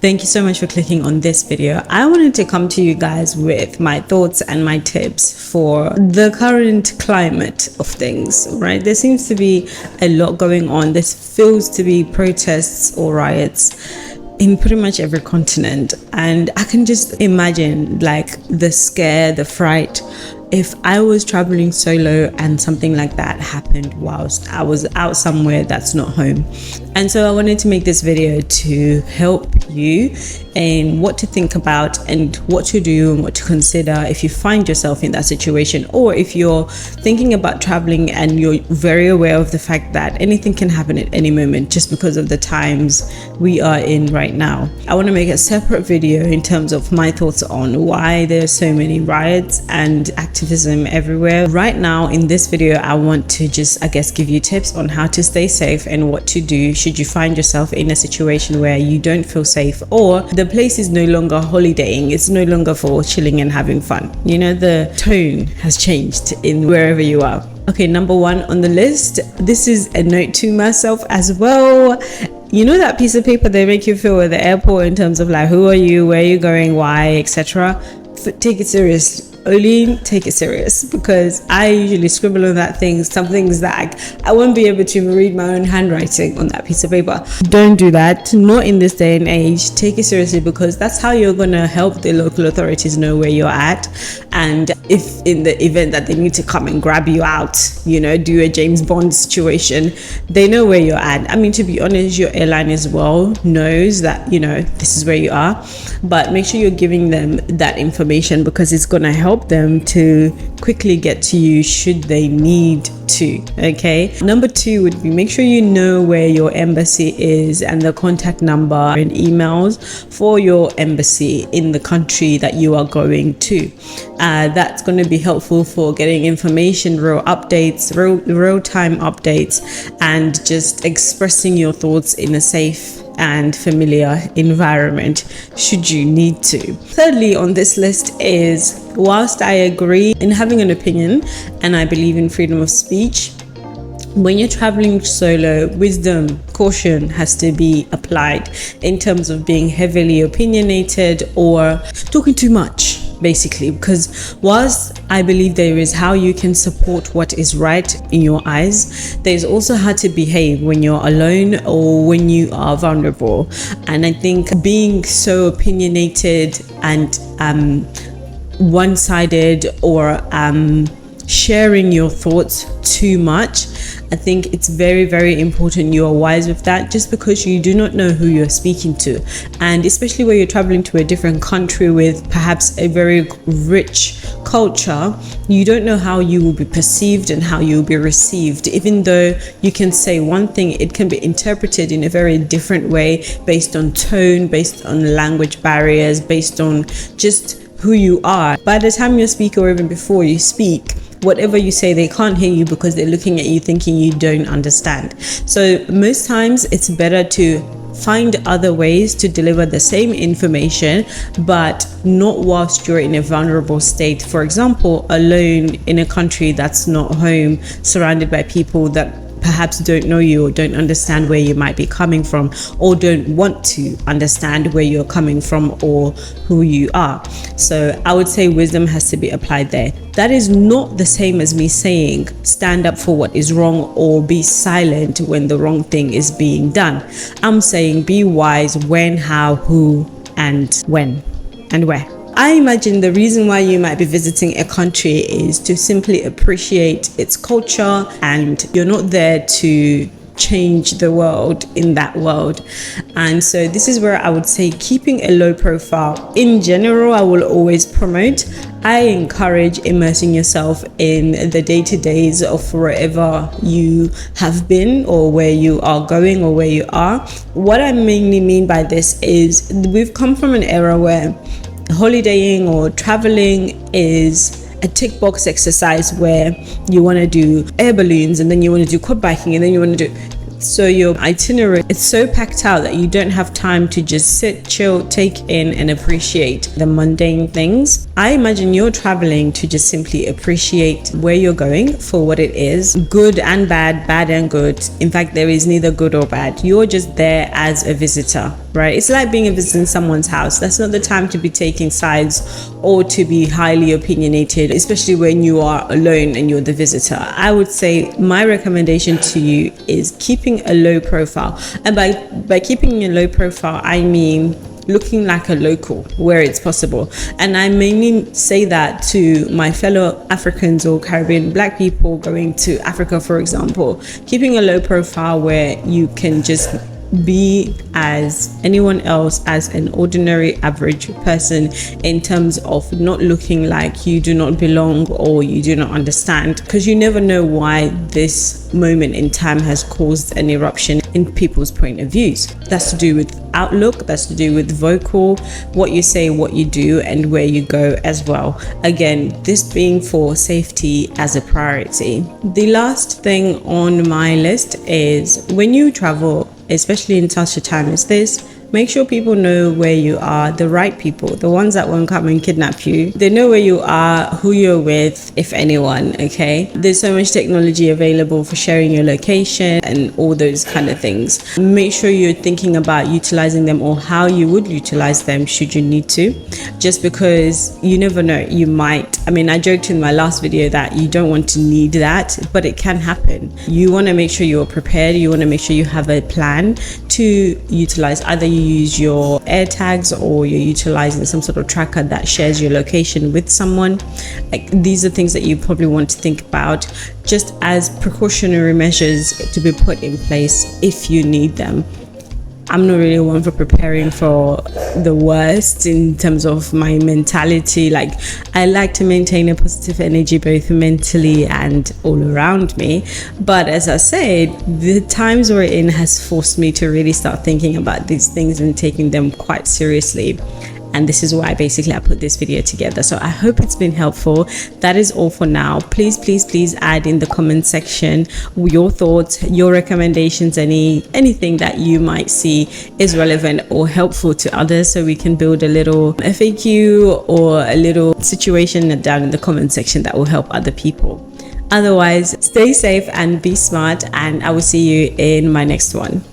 Thank you so much for clicking on this video. I wanted to come to you guys with my thoughts and my tips for the current climate of things, right? There seems to be a lot going on. There feels to be protests or riots in pretty much every continent. And I can just imagine like the scare, the fright, if I was traveling solo and something like that happened whilst I was out somewhere that's not home. And so I wanted to make this video to help you in what to think about and what to do and what to consider if you find yourself in that situation, or if you're thinking about traveling and you're very aware of the fact that anything can happen at any moment just because of the times we are in right now. I want to make a separate video in terms of my thoughts on why there's so many riots and activism everywhere. Right now in this video, I want to just, give you tips on how to stay safe and what to do should you find yourself in a situation where you don't feel safe, or the place is no longer holidaying, it's no longer for chilling and having fun. You know, the tone has changed in wherever you are. Okay, number one on the list, this is a note to myself as well. You know that piece of paper they make you fill at the airport in terms of like, who are you, where are you going, why, etc. Take it serious. OHLEEN, take it serious, because I usually scribble on that thing, some things that I won't be able to read my own handwriting on that piece of paper. Don't do that, not in this day and age. Take it seriously, because that's how you're gonna help the local authorities know where you're at, and if in the event that they need to come and grab you out, you know, do a James Bond situation, they know where you're at. I mean, to be honest, your airline as well knows that, you know, this is where you are, but make sure you're giving them that information, because it's gonna help them to quickly get to you should they need to. Okay, number two would be, make sure you know where your embassy is and the contact number and emails for your embassy in the country that you are going to. That's going to be helpful for getting information, real updates, real-time updates, and just expressing your thoughts in a safe and familiar environment should you need to. Thirdly on this list is, whilst I agree in having an opinion and I believe in freedom of speech, when you're traveling solo, wisdom, caution has to be applied in terms of being heavily opinionated or talking too much, basically. Because whilst I believe there is how you can support what is right in your eyes, there's also how to behave when you're alone or when you are vulnerable. And I think being so opinionated and one-sided or sharing your thoughts too much, I think it's very, very important you are wise with that, just because you do not know who you're speaking to. And especially where you're traveling to a different country with perhaps a very rich culture, you don't know how you will be perceived and how you will be received. Even though you can say one thing, it can be interpreted in a very different way based on tone, based on language barriers, based on just who you are. By the time you speak, or even before you speak, whatever you say, they can't hear you because they're looking at you thinking you don't understand. So most times it's better to find other ways to deliver the same information, but not whilst you're in a vulnerable state. For example, alone in a country that's not home, surrounded by people that perhaps don't know you or don't understand where you might be coming from, or don't want to understand where you're coming from or who you are. So I would say wisdom has to be applied there. That is not the same as me saying stand up for what is wrong or be silent when the wrong thing is being done. I'm saying be wise when, how, who, and when and where. I imagine the reason why you might be visiting a country is to simply appreciate its culture, and you're not there to change the world in that world. And so this is where I would say keeping a low profile. In general, I will always promote, I encourage immersing yourself in the day-to-days of wherever you have been or where you are going or where you are. What I mainly mean by this is we've come from an era where holidaying or traveling is a tick box exercise, where you want to do air balloons and then you want to do quad biking and then you want to do So your itinerary, it's so packed out that you don't have time to just sit, chill, take in and appreciate the mundane things. I imagine you're traveling to just simply appreciate where you're going for what it is, good and bad, bad and good. In fact, there is neither good or bad. You're just there as a visitor, right? It's like being a visitor in someone's house. That's not the time to be taking sides or to be highly opinionated, especially when you are alone and you're the visitor. I would say my recommendation to you is keeping a low profile. And by keeping a low profile, I mean looking like a local where it's possible. And I mainly say that to my fellow Africans or Caribbean Black people going to Africa, for example, keeping a low profile where you can just be as anyone else, as an ordinary average person, in terms of not looking like you do not belong or you do not understand, because you never know why this moment in time has caused an eruption in people's point of views. That's to do with outlook, that's to do with vocal, what you say, what you do, and where you go as well. Again, this being for safety as a priority. The last thing on my list is when you travel, especially in such a time as this, make sure people know where you are, the right people, the ones that won't come and kidnap you. They know where you are, who you're with, if anyone, okay? There's so much technology available for sharing your location and all those kind of things. Make sure you're thinking about utilizing them or how you would utilize them should you need to, just because you never know, you might. I mean, I joked in my last video that you don't want to need that, but it can happen. You want to make sure you're prepared. You want to make sure you have a plan to utilize. Either you use your air tags or you're utilizing some sort of tracker that shares your location with someone. Like, these are things that you probably want to think about just as precautionary measures to be put in place if you need them. I'm not really one for preparing for the worst in terms of my mentality. Like, I like to maintain a positive energy both mentally and all around me. But as I said, the times we're in has forced me to really start thinking about these things and taking them quite seriously. And this is why basically I put this video together. So I hope it's been helpful. That is all for now. Please add in the comment section your thoughts, your recommendations, anything that you might see is relevant or helpful to others, so we can build a little FAQ or a little situation down in the comment section that will help other people. Otherwise, stay safe and be smart, and I will see you in my next one.